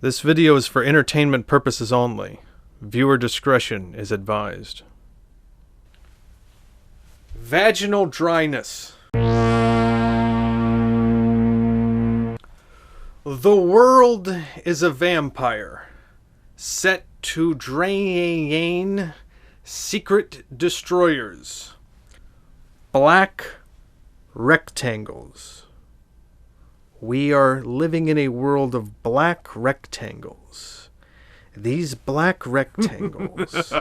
This video is for entertainment purposes only. Viewer discretion is advised. Vaginal dryness. The world is a vampire, set to drain secret destroyers. Black rectangles. We are living in a world of black rectangles. These black rectangles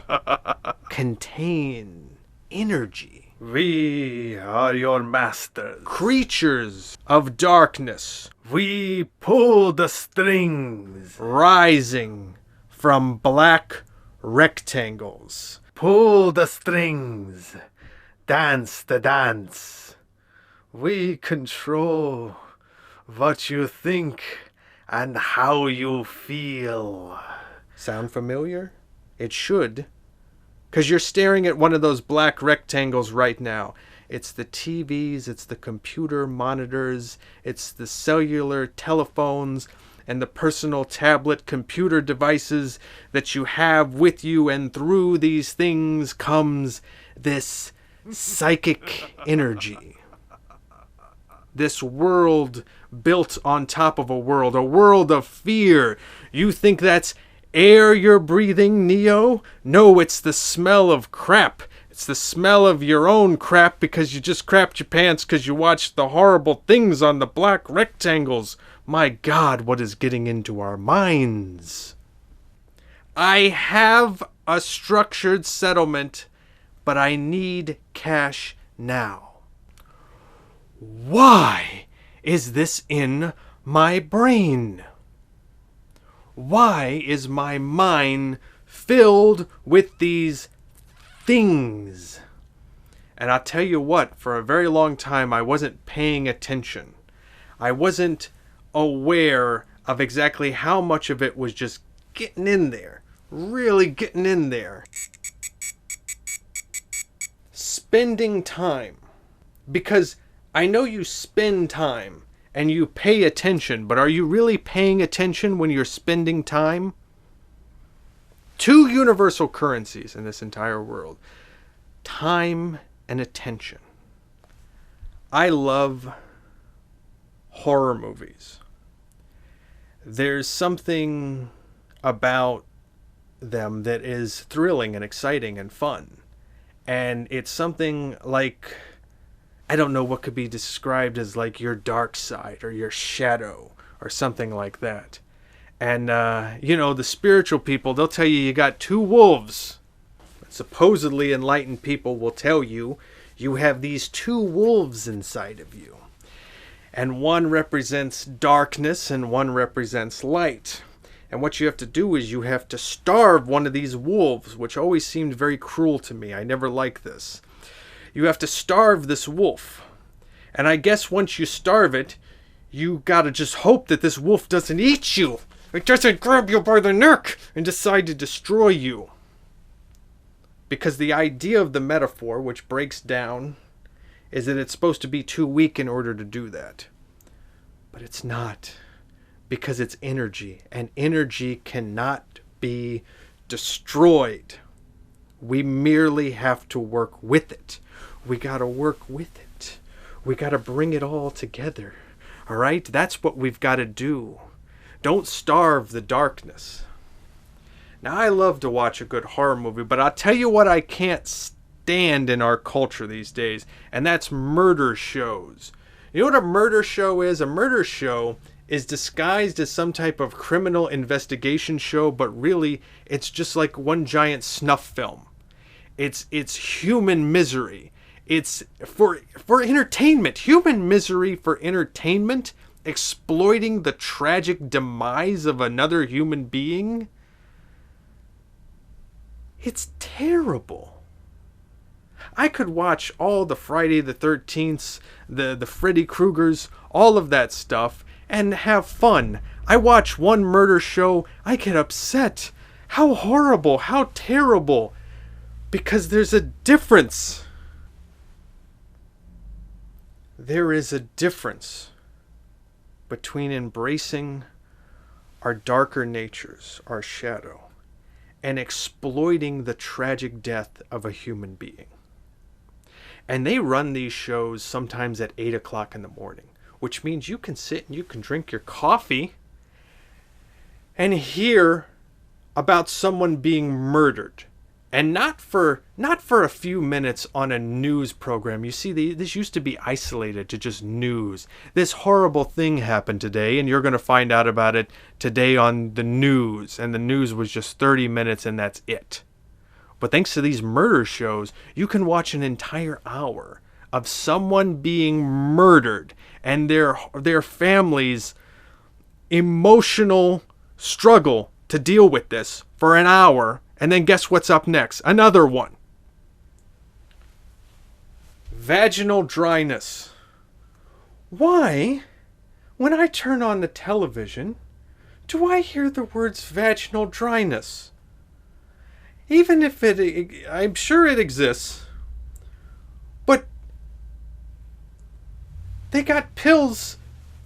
contain energy. We are your masters. Creatures of darkness We pull the strings. rising from black rectangles. Pull the strings. Dance the dance. We control what you think and how you feel. Sound familiar? It should. Because you're staring at one of those black rectangles right now. It's the TVs, it's the computer monitors, it's the cellular telephones, and the personal tablet computer devices that you have with you, and through these things comes this psychic energy. This world built on top of a world of fear. You think that's air you're breathing, Neo? No, it's the smell of crap. It's the smell of your own crap because you just crapped your pants because you watched the horrible things on the black rectangles. My God, what is getting into our minds? I have a structured settlement, but I need cash now. Why is this in my brain? Why is my mind filled with these things? And I'll tell you what, for a very long time I wasn't paying attention. I wasn't aware of exactly how much of it was just getting in there. Really getting in there. Spending time. Because I know you spend time and you pay attention, but are you really paying attention when you're spending time? Two universal currencies in this entire world. Time and attention. I love horror movies. There's something about them that is thrilling and exciting and fun. And it's something like, I don't know what could be described as like your dark side or your shadow or something like that. And, the spiritual people, they'll tell you got two wolves. Supposedly enlightened people will tell you you have these two wolves inside of you. And one represents darkness and one represents light. And what you have to do is you have to starve one of these wolves, which always seemed very cruel to me. I never liked this. You have to starve this wolf. And I guess once you starve it, you gotta just hope that this wolf doesn't eat you. It doesn't grab you by the neck and decide to destroy you. Because the idea of the metaphor, which breaks down, is that it's supposed to be too weak in order to do that. But it's not. Because it's energy. And energy cannot be destroyed. We merely have to work with it. We gotta work with it. We gotta bring it all together. Alright? That's what we've gotta do. Don't starve the darkness. Now, I love to watch a good horror movie, but I'll tell you what I can't stand in our culture these days, and that's murder shows. You know what a murder show is? A murder show is disguised as some type of criminal investigation show, but really, it's just like one giant snuff film. It's human misery. It's for entertainment. Human misery for entertainment, exploiting the tragic demise of another human being. It's terrible. I could watch all the Friday the 13th, the Freddy Kruegers, all of that stuff, and have fun. I watch one murder show, I get upset. How horrible, how terrible. Because there's a difference. There is a difference between embracing our darker natures, our shadow, and exploiting the tragic death of a human being. And they run these shows sometimes at 8 o'clock in the morning, which means you can sit and you can drink your coffee and hear about someone being murdered. And not for a few minutes on a news program. You see, this used to be isolated to just news. This horrible thing happened today, and you're going to find out about it today on the news. And the news was just 30 minutes, and that's it. But thanks to these murder shows, you can watch an entire hour of someone being murdered and their family's emotional struggle to deal with this for an hour. And then guess what's up next? Another one. Vaginal dryness. Why, when I turn on the television, do I hear the words vaginal dryness? Even if I'm sure it exists, but they got pills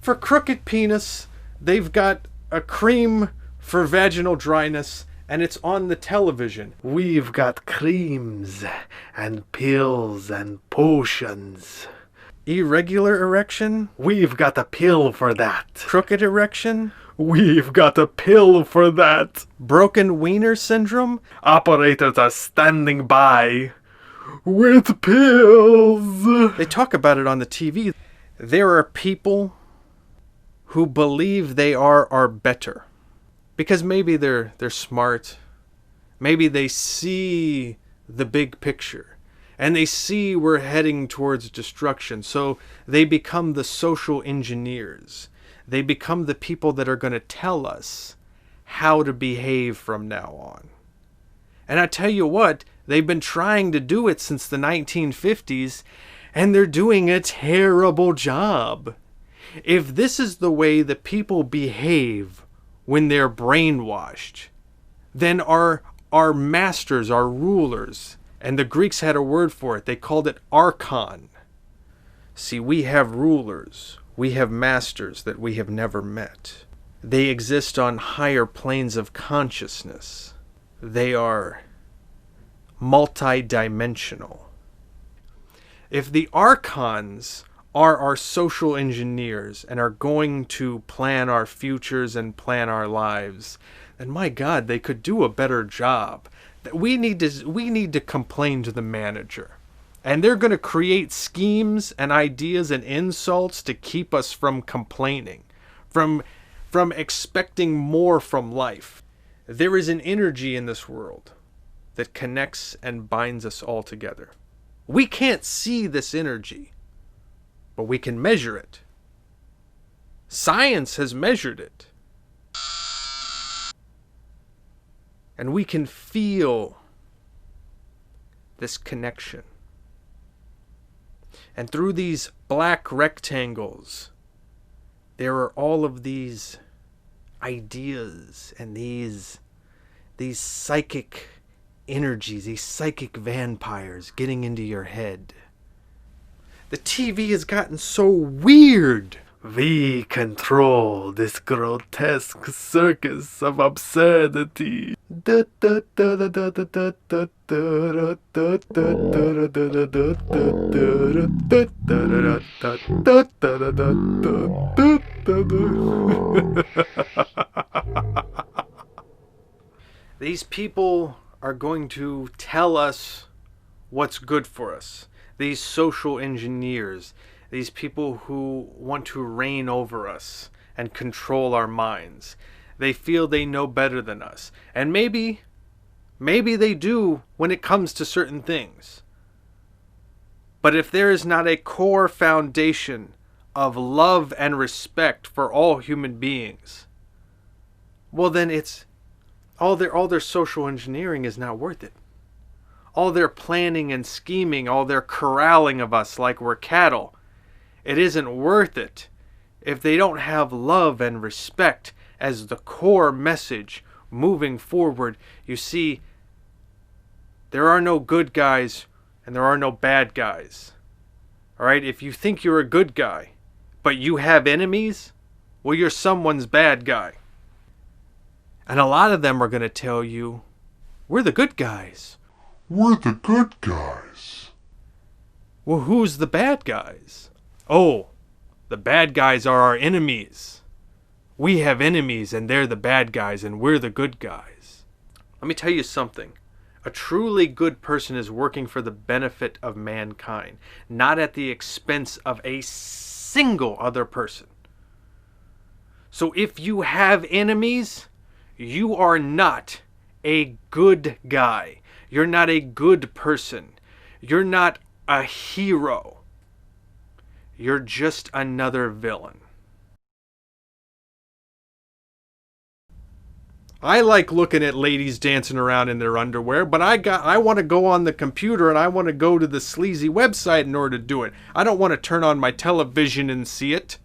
for crooked penis, they've got a cream for vaginal dryness, and it's on the television. We've got creams and pills and potions. Irregular erection? We've got a pill for that. Crooked erection? We've got a pill for that. Broken wiener syndrome? Operators are standing by with pills. They talk about it on the TV. There are people who believe they are better. Because maybe they're smart. Maybe they see the big picture. And they see we're heading towards destruction. So they become the social engineers. They become the people that are going to tell us how to behave from now on. And I tell you what, they've been trying to do it since the 1950s, and they're doing a terrible job. If this is the way that people behave when they're brainwashed, then our masters, our rulers, and the Greeks had a word for it. They called it archon. See, we have rulers. We have masters that we have never met. They exist on higher planes of consciousness. They are multidimensional. If the archons are our social engineers and are going to plan our futures and plan our lives, then my God, they could do a better job. We need to complain to the manager. And they're going to create schemes and ideas and insults to keep us from complaining, from expecting more from life. There is an energy in this world that connects and binds us all together. We can't see this energy, but we can measure it. Science has measured it. And we can feel this connection. And through these black rectangles, there are all of these ideas and these psychic energies, these psychic vampires getting into your head. The TV has gotten so weird. We control this grotesque circus of absurdity. These people are going to tell us what's good for us. These social engineers, these people who want to reign over us and control our minds. They feel they know better than us. And maybe they do when it comes to certain things. But if there is not a core foundation of love and respect for all human beings, well then it's all their social engineering is not worth it. All their planning and scheming, all their corralling of us like we're cattle, it isn't worth it if they don't have love and respect as the core message moving forward. You see, there are no good guys and there are no bad guys. All right, if you think you're a good guy, but you have enemies, well, you're someone's bad guy. And a lot of them are going to tell you, we're the good guys. We're the good guys. Well, who's the bad guys? Oh, the bad guys are our enemies. We have enemies and they're the bad guys and we're the good guys. Let me tell you something. A truly good person is working for the benefit of mankind, not at the expense of a single other person. So if you have enemies, you are not a good guy. You're not a good person. You're not a hero. You're just another villain. I like looking at ladies dancing around in their underwear, but I want to go on the computer and I want to go to the sleazy website in order to do it. I don't want to turn on my television and see it.